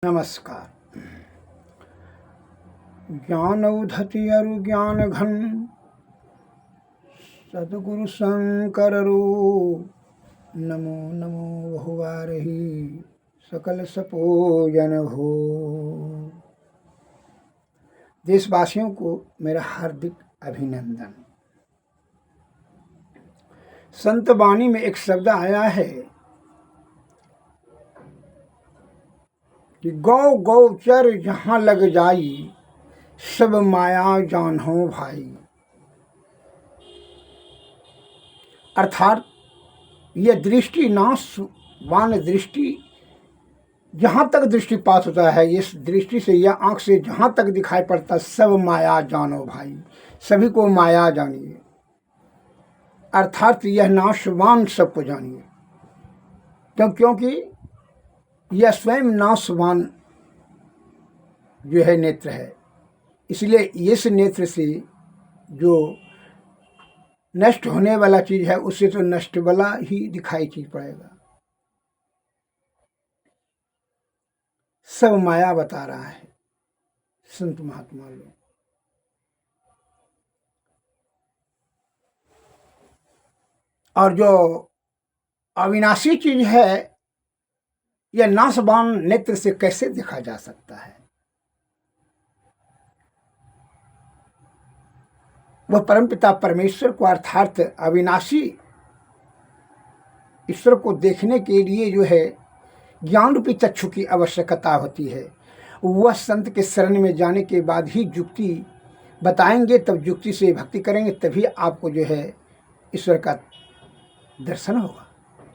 नमस्कार। ज्ञान उधति अरु ज्ञान घन सतगुरु शंकर रूप। नमो नमो बहुवारही सकल सपोजन हो। देशवासियों को मेरा हार्दिक अभिनंदन। संत वाणी में एक शब्द आया है कि गौ गौचर जहाँ लग जाई सब माया जानो भाई। अर्थात यह दृष्टि नाशवान दृष्टि जहाँ तक दृष्टिपात होता है, इस दृष्टि से यह आंख से जहाँ तक दिखाई पड़ता सब माया जानो भाई। सभी को माया जानिए, अर्थात यह नाशवान सबको जानिए। क्योंकि यह स्वयं नाशवान जो है नेत्र है, इसलिए इस नेत्र से जो नष्ट होने वाला चीज है उससे तो नष्ट वाला ही दिखाई चीज पड़ेगा। सब माया बता रहा है संत महात्मा लोग। और जो अविनाशी चीज है यह नाशवान नेत्र से कैसे देखा जा सकता है। वह परमपिता परमेश्वर को अर्थात अविनाशी ईश्वर को देखने के लिए जो है ज्ञान रूपी चक्षु की आवश्यकता होती है। वह संत के शरण में जाने के बाद ही युक्ति बताएंगे, तब युक्ति से भक्ति करेंगे, तभी आपको जो है ईश्वर का दर्शन होगा,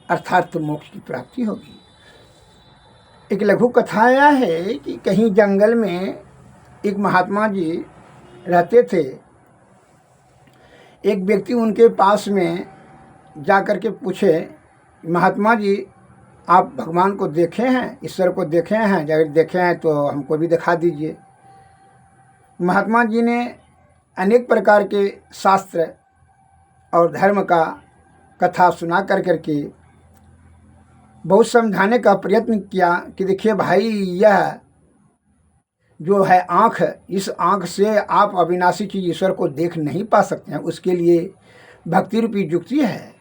अर्थात मोक्ष की प्राप्ति होगी। एक लघु कथा आया है कि कहीं जंगल में एक महात्मा जी रहते थे। एक व्यक्ति उनके पास में जा कर के पूछे, महात्मा जी आप भगवान को देखे हैं, ईश्वर को देखे हैं? अगर देखे हैं तो हमको भी दिखा दीजिए। महात्मा जी ने अनेक प्रकार के शास्त्र और धर्म का कथा सुना कर करके बहुत समझाने का प्रयत्न किया कि देखिए भाई, यह जो है आँख, इस आँख से आप अविनाशी चीज ईश्वर को देख नहीं पा सकते हैं। उसके लिए भक्ति रूपी युक्ति है,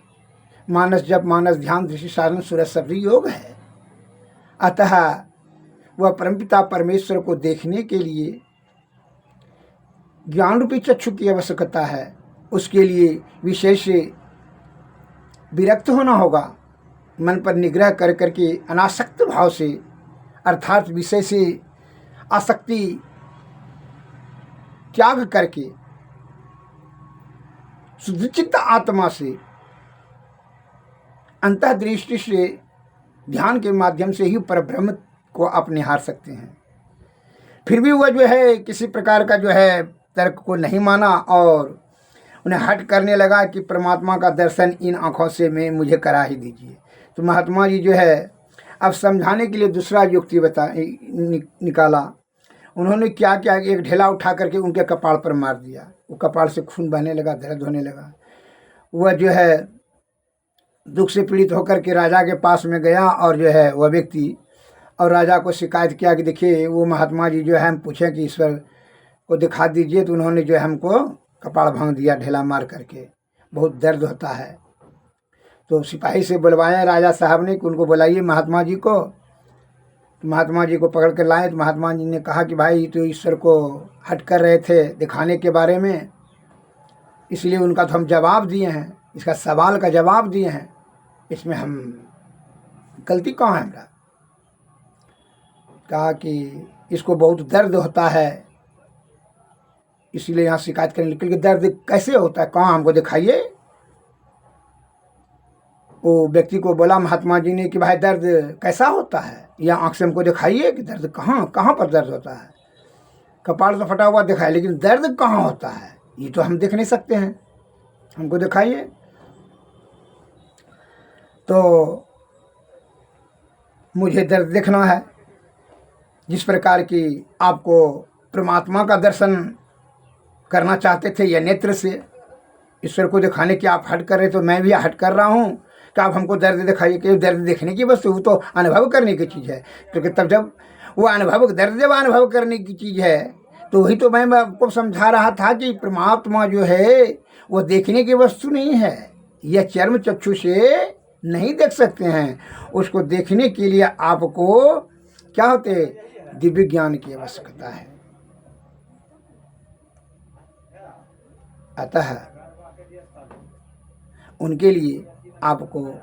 मानस जप, मानस ध्यान, दृष्टि साधन, सूरज शब्द योग है। अतः वह परमपिता परमेश्वर को देखने के लिए ज्ञान रूपी चक्षु की आवश्यकता है। उसके लिए विशेष विरक्त होना होगा, मन पर निग्रह कर करके अनासक्त भाव से, अर्थात विषय से आसक्ति त्याग करके शुद्धचित्त आत्मा से अंतर्दृष्टि से ध्यान के माध्यम से ही परब्रह्म को आप निहार सकते हैं। फिर भी वह जो है किसी प्रकार का जो है तर्क को नहीं माना और उन्हें हट करने लगा कि परमात्मा का दर्शन इन आँखों से मुझे करा ही दीजिए। तो महात्मा जी जो है अब समझाने के लिए दूसरा युक्ति निकाला। उन्होंने क्या किया, एक ढेला उठा करके उनके कपाड़ पर मार दिया। वो कपाड़ से खून बहने लगा, दर्द होने लगा। वह जो है दुख से पीड़ित होकर के राजा के पास में गया और जो है वह व्यक्ति और राजा को शिकायत किया कि देखिए वो महात्मा जी जो है, हम पूछें कि ईश्वर को दिखा दीजिए, तो उन्होंने जो है हमको कपाड़ भांग दिया ढेला मार करके, बहुत दर्द होता है। तो सिपाही से बुलवाए राजा साहब ने कि उनको बुलाइए महात्मा जी को। तो महात्मा जी को पकड़ कर लाए। तो महात्मा जी ने कहा कि भाई तो ईश्वर को हट कर रहे थे दिखाने के बारे में, इसलिए उनका तो हम जवाब दिए हैं, इसका सवाल का जवाब दिए हैं, इसमें हम गलती कहाँ है हमारा। कहा कि इसको बहुत दर्द होता है, इसीलिए यहाँ शिकायत करने निकल के। दर्द कैसे होता है, कहाँ हमको दिखाइए। वो व्यक्ति को बोला महात्मा जी ने कि भाई दर्द कैसा होता है, या आँख से हमको दिखाइए कि दर्द कहाँ कहाँ पर दर्द होता है। कपाड़ तो फटा हुआ दिखाए, लेकिन दर्द कहाँ होता है ये तो हम देख नहीं सकते हैं, हमको दिखाइए। तो मुझे दर्द देखना है। जिस प्रकार की आपको परमात्मा का दर्शन करना चाहते थे या नेत्र से ईश्वर को दिखाने की आप हट कर रहे, तो मैं भी हट कर रहा हूँ कि आप हमको दर्द दिखाइए, कि दर्द देखने की वस्तु, वो तो अनुभव करने की चीज़ है। क्योंकि तब जब वो अनुभव, दर्द जब अनुभव करने की चीज़ है, तो वही तो मैं आपको समझा रहा था कि परमात्मा जो है वो देखने की वस्तु नहीं है। यह चर्म चक्षु से नहीं देख सकते हैं। उसको देखने के लिए आपको क्या होते, दिव्य ज्ञान की आवश्यकता है। अतः उनके लिए आपको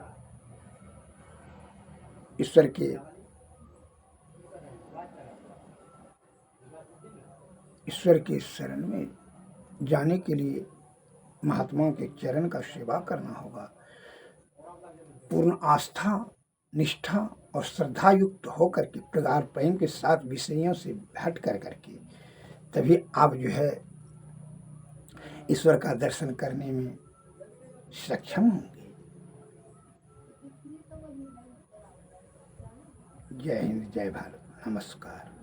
ईश्वर के शरण में जाने के लिए महात्माओं के चरण का सेवा करना होगा। पूर्ण आस्था, निष्ठा और श्रद्धा युक्त होकर के प्रगाढ़ प्रेम के साथ विषयों से हट कर करके तभी आप जो है ईश्वर का दर्शन करने में सक्षम होंगे। जय हिंद, जय भारत, नमस्कार।